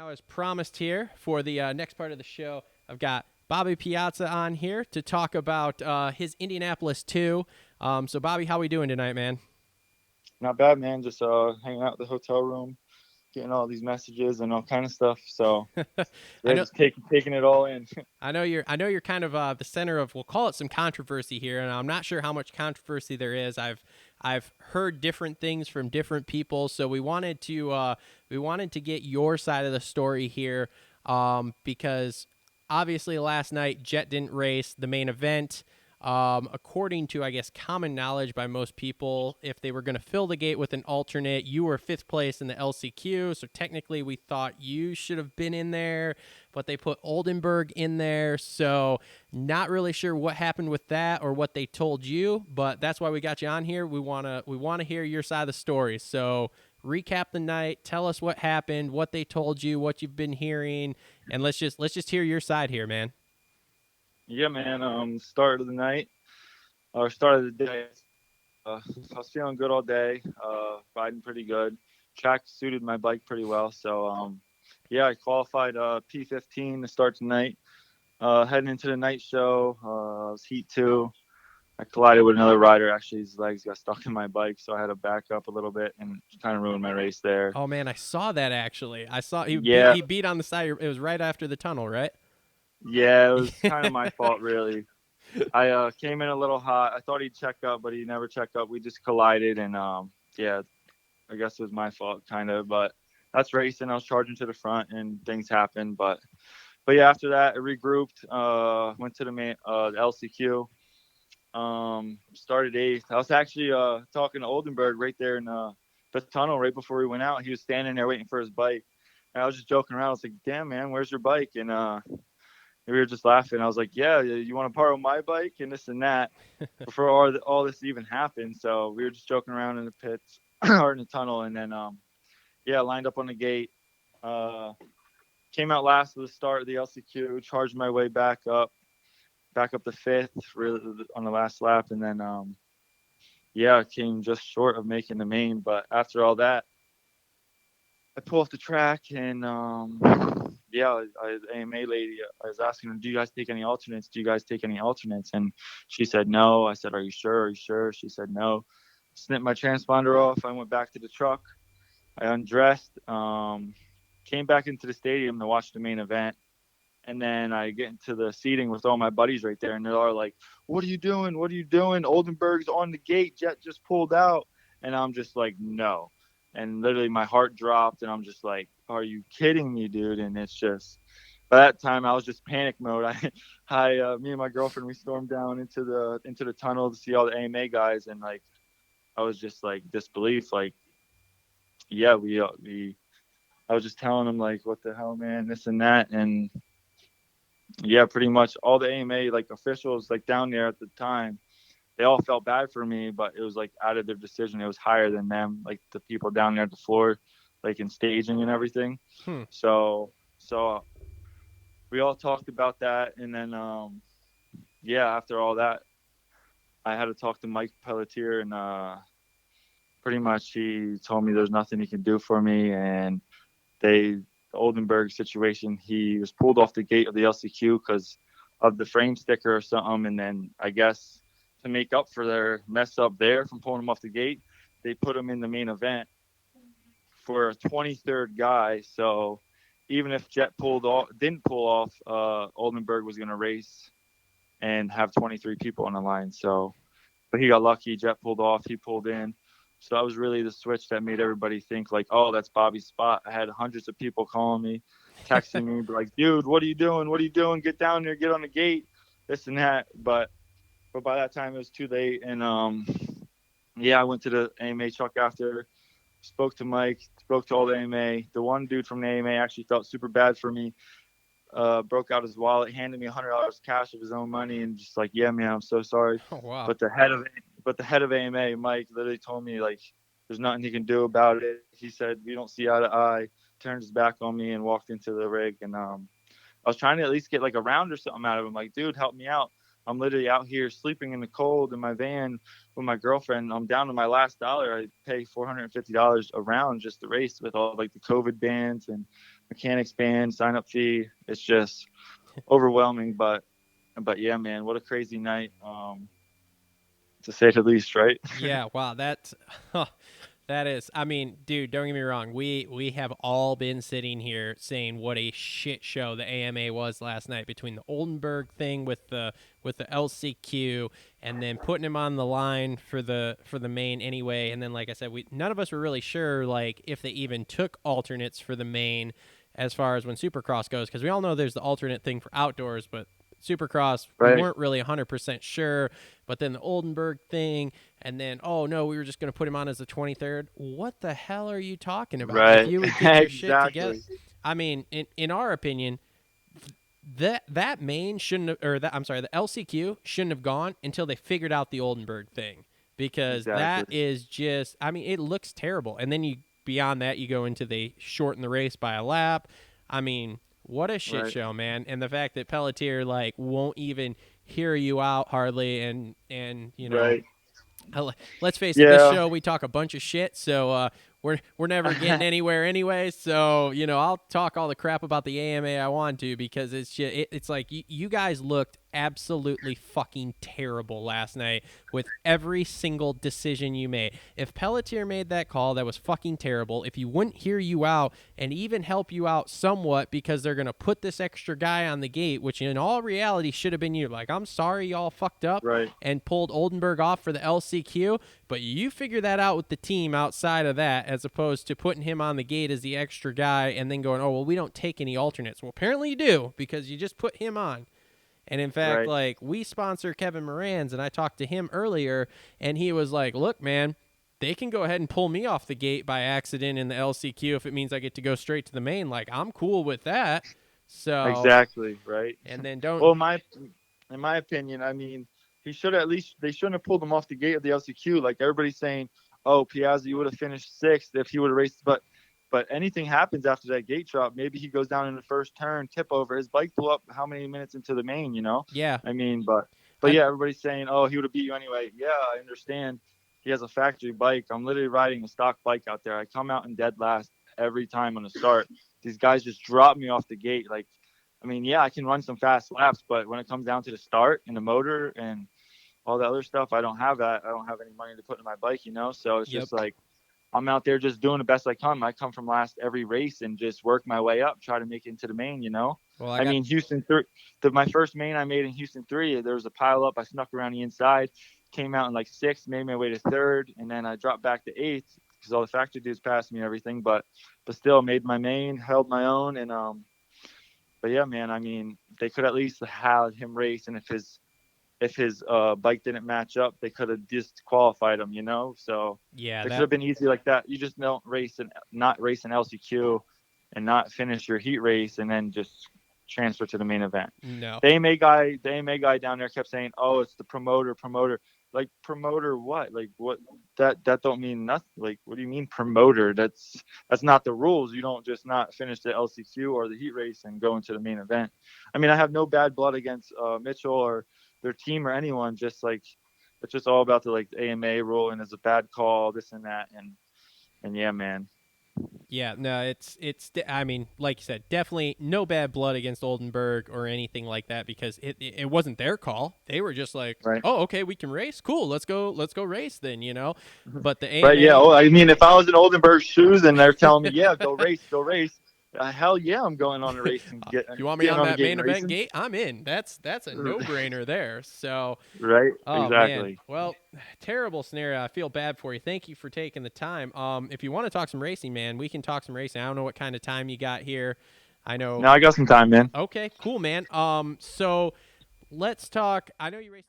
Now, as promised here for the next part of the show, I've got Bobby Piazza on here to talk about his Indianapolis 2. So, Bobby, how we doing tonight, man? Not bad, man. Just hanging out in the hotel room, getting all these messages and all kind of stuff. So I yeah, know just taking it all in. I know you're kind of the center of, we'll call it, some controversy here, and I'm not sure how much controversy there is. I've heard different things from different people, so we wanted to get your side of the story here, because obviously last night Jet didn't race the main event. According to, I guess, common knowledge by most people, if they were going to fill the gate with an alternate, you were fifth place in the LCQ, so technically we thought you should have been in there, but they put Oldenburg in there, so not really sure what happened with that or what they told you, but that's why we got you on here. We wanna hear your side of the story. So recap the night, tell us what happened, what they told you, what you've been hearing, and let's just hear your side here, man. Yeah, man. Start of the night or start of the day. I was feeling good all day. Riding pretty good. Track suited my bike pretty well. So yeah, I qualified P15 to start tonight. Heading into the night show, it was heat two. I collided with another rider. Actually, his legs got stuck in my bike, so I had to back up a little bit and kind of ruined my race there. Oh man, I saw that actually. I saw he beat Yeah, he beat on the side. It was right after the tunnel, right? yeah, it was kind of my fault, really. I came in a little hot. I thought he'd check up, but he never checked up. We just collided, and yeah, I guess it was my fault, kind of. But that's racing. I was charging to the front, and things happened. But yeah, after that, I regrouped. Went to the main the LCQ. Started eighth. I was actually talking to Oldenburg right there in the tunnel right before we went out. He was standing there waiting for his bike. And I was just joking around. I was like, "Damn, man, where's your bike?" And we were just laughing. I was like, "Yeah, you want to borrow my bike and this and that," before all this even happened. So we were just joking around in the pits or in the tunnel, and then yeah, lined up on the gate. Uh, Came out last at the start of the LCQ. Charged my way back up to fifth, really on the last lap, and then yeah, I came just short of making the main. But after all that, I pull off the track, and yeah, the AMA lady, I was asking her, "Do you guys take any alternates? Do you guys take any alternates?" And she said no. I said, "Are you sure? Are you sure?" She said no. Snipped my transponder off. I went back to the truck. I undressed. Came back into the stadium to watch the main event. And then I get into the seating with all my buddies right there, and they're all like, "What are you doing? What are you doing? Oldenburg's on the gate. Jet just pulled out." And I'm just like, "No." And literally my heart dropped, and I'm just like, "Are you kidding me, dude?" And it's just, by that time I was just panic mode. Me and my girlfriend, we stormed down into the tunnel to see all the AMA guys, and like I was just like disbelief, like, yeah, we. I was just telling them like, "What the hell, man? This and that," and yeah, pretty much all the AMA like officials like down there at the time, they all felt bad for me, but it was like out of their decision. It was higher than them, like the people down there at the floor, like in staging and everything. Hmm. So we all talked about that, and then yeah, after all that, I had to talk to Mike Pelletier, and pretty much he told me there's nothing he can do for me, and the Oldenburg situation, he was pulled off the gate of the LCQ because of the frame sticker or something. And then I guess to make up for their mess up there from pulling him off the gate, they put him in the main event for a 23rd guy. So even if Jet didn't pull off, Oldenburg was going to race and have 23 people on the line. So, but he got lucky. Jet pulled off. He pulled in. So that was really the switch that made everybody think like, "Oh, that's Bobby's spot." I had hundreds of people calling me, texting me, be like, "Dude, what are you doing? What are you doing? Get down there, get on the gate, this and that." But by that time it was too late, and yeah, I went to the AMA truck after, spoke to Mike, spoke to all the AMA. The one dude from the AMA actually felt super bad for me. Broke out his wallet, handed me $100 cash of his own money, and just like, "Yeah, man, I'm so sorry." Oh wow. But the head of AMA, Mike, literally told me like, "There's nothing he can do about it." He said, "We don't see eye to eye." Turned his back on me and walked into the rig, and I was trying to at least get like a round or something out of him. Like, "Dude, help me out. I'm literally out here sleeping in the cold in my van with my girlfriend. I'm down to my last dollar. I pay $450 a round just to race with all like the COVID bans and mechanics band, sign up fee. It's just overwhelming, but yeah, man, what a crazy night, to say the least, right? Yeah, wow, that's that is. I mean, dude, don't get me wrong. We have all been sitting here saying what a shit show the AMA was last night between the Oldenburg thing with the LCQ and then putting him on the line for the main anyway. And then, like I said, we none of us were really sure like if they even took alternates for the main as far as when Supercross goes, because we all know there's the alternate thing for outdoors, but Supercross, we Right, weren't really 100% sure. But then the Oldenburg thing, and then, oh no, we were just going to put him on as the 23rd. What the hell are you talking about? If right, you would get your shit together. exactly, I mean, in our opinion, that main shouldn't have, or that I'm sorry, the LCQ shouldn't have gone until they figured out the Oldenburg thing, because that exactly, is just, I mean, it looks terrible. And then you beyond that, you go into they shorten the race by a lap. I mean, what a shit right, show, man! And the fact that Pelletier like won't even hear you out hardly, and you know, right, let's face it, this yeah. show we talk a bunch of shit, so we're never getting anywhere anyway. So you know, I'll talk all the crap about the AMA I want to, because it's just, it's like you guys looked absolutely fucking terrible last night with every single decision you made. If Pelletier made that call, that was fucking terrible. If he wouldn't hear you out and even help you out somewhat because they're gonna put this extra guy on the gate, which in all reality should have been you. Like, I'm sorry y'all fucked up Right, and pulled Oldenburg off for the LCQ, but you figure that out with the team outside of that, as opposed to putting him on the gate as the extra guy and then going, oh, well, we don't take any alternates. Well, apparently you do, because you just put him on. And in fact, right, like, we sponsor Kevin Moran's, and I talked to him earlier, and he was like, look, man, they can go ahead and pull me off the gate by accident in the LCQ if it means I get to go straight to the main. Like, I'm cool with that. So, exactly, right. and then don't, Well, in my opinion, I mean, he should at least they shouldn't have pulled him off the gate of the LCQ. Like everybody's saying, oh, Piazza, you would have finished sixth if he would have raced. But anything happens after that gate drop. Maybe he goes down in the first turn, tip over, his bike blew up. How many minutes into the main? You know, yeah. I mean, but I, yeah, everybody's saying, oh, he would have beat you anyway. Yeah, I understand. He has a factory bike. I'm literally riding a stock bike out there. I come out in dead last every time on the start. These guys just drop me off the gate. Like, I mean, yeah, I can run some fast laps, but when it comes down to the start and the motor and all the other stuff, I don't have that. I don't have any money to put in my bike, you know? So it's yep. just like I'm out there just doing the best I can. I come from last every race and just work my way up, try to make it into the main, you know? Well, I mean, Houston 3, my first main I made in Houston 3, there was a pile up. I snuck around the inside, came out in like sixth, made my way to third, and then I dropped back to eighth because all the factory dudes passed me and everything. But still made my main, held my own, and but yeah, man, I mean, they could at least have him race, and if his bike didn't match up, they could have disqualified him, you know. So yeah, it could that, have been easy like that. You just don't race and not race an LCQ, and not finish your heat race, and then just transfer to the main event. no. The AMA guy down there kept saying, "Oh, it's the promoter." Like promoter what? Like what? That don't mean nothing. Like what do you mean promoter? That's not the rules. You don't just not finish the LCQ or the heat race and go into the main event. I mean, I have no bad blood against Mitchell or their team or anyone. Just like it's just all about the like AMA rule and it's a bad call, this and that, and yeah, man. Yeah, no, I mean, like you said, definitely no bad blood against Oldenburg or anything like that, because it wasn't their call. They were just like, Right. oh, okay, we can race, cool, let's go race then, you know. But the Right. Yeah. AMA, Oh, I mean, if I was in Oldenburg's shoes and they're telling me, yeah, go race. Hell yeah, I'm going on a race and you want me getting on on the that gate main and event racing. gate? I'm in. That's a no brainer there. So, Right. oh man, Exactly. well, terrible scenario. I feel bad for you. Thank you for taking the time. If you want to talk some racing, man, we can talk some racing. I don't know what kind of time you got here. I know. Now I got some time, man. Okay, cool, man. So let's talk. I know you raced.